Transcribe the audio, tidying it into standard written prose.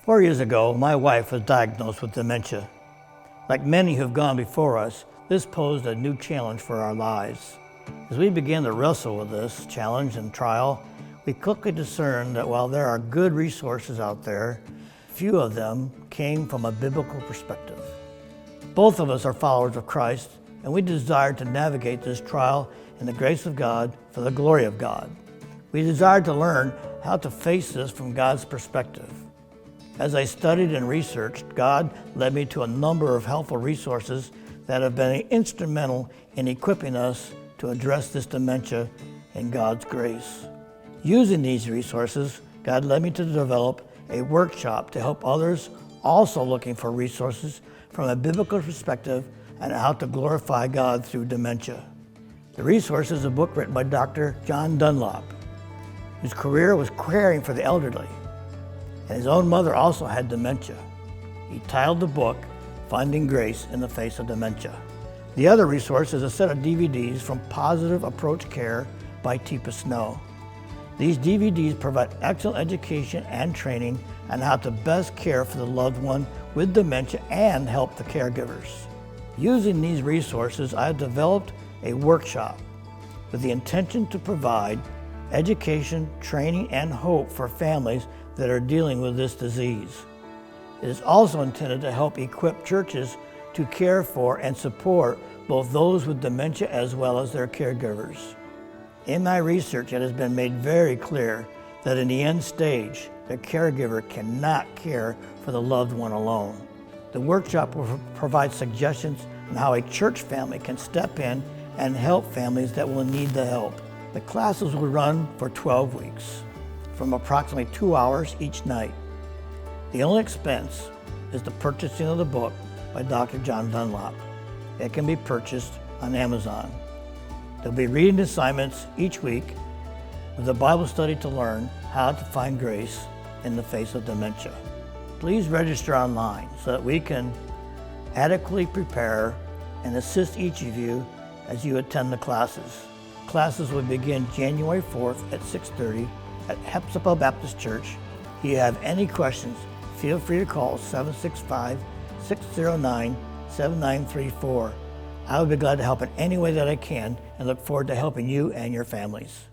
4 years ago, my wife was diagnosed with dementia. Like many who have gone before us, this posed a new challenge for our lives. As we began to wrestle with this challenge and trial, we quickly discerned that while there are good resources out there, few of them came from a biblical perspective. Both of us are followers of Christ, and we desired to navigate this trial in the grace of God for the glory of God. We desired to learn how to face this from God's perspective. As I studied and researched, God led me to a number of helpful resources that have been instrumental in equipping us to address this dementia in God's grace. Using these resources, God led me to develop a workshop to help others also looking for resources from a biblical perspective and how to glorify God through dementia. The resource is a book written by Dr. John Dunlop, whose career was caring for the elderly, and his own mother also had dementia. He titled the book, Finding Grace in the Face of Dementia. The other resource is a set of DVDs from Positive Approach Care by Teepa Snow. These DVDs provide excellent education and training on how to best care for the loved one with dementia and help the caregivers. Using these resources, I have developed a workshop with the intention to provide education, training, and hope for families that are dealing with this disease. It is also intended to help equip churches to care for and support both those with dementia as well as their caregivers. In my research, it has been made very clear that in the end stage, the caregiver cannot care for the loved one alone. The workshop will provide suggestions on how a church family can step in and help families that will need the help. The classes will run for 12 weeks, from approximately 2 hours each night. The only expense is the purchasing of the book by Dr. John Dunlop. It can be purchased on Amazon. There'll be reading assignments each week with a Bible study to learn how to find grace in the face of dementia. Please register online so that we can adequately prepare and assist each of you as you attend the classes. Classes will begin January 4th at 6:30 at Hepzibah Baptist Church. If you have any questions, feel free to call 765-609-7934. I will be glad to help in any way that I can and look forward to helping you and your families.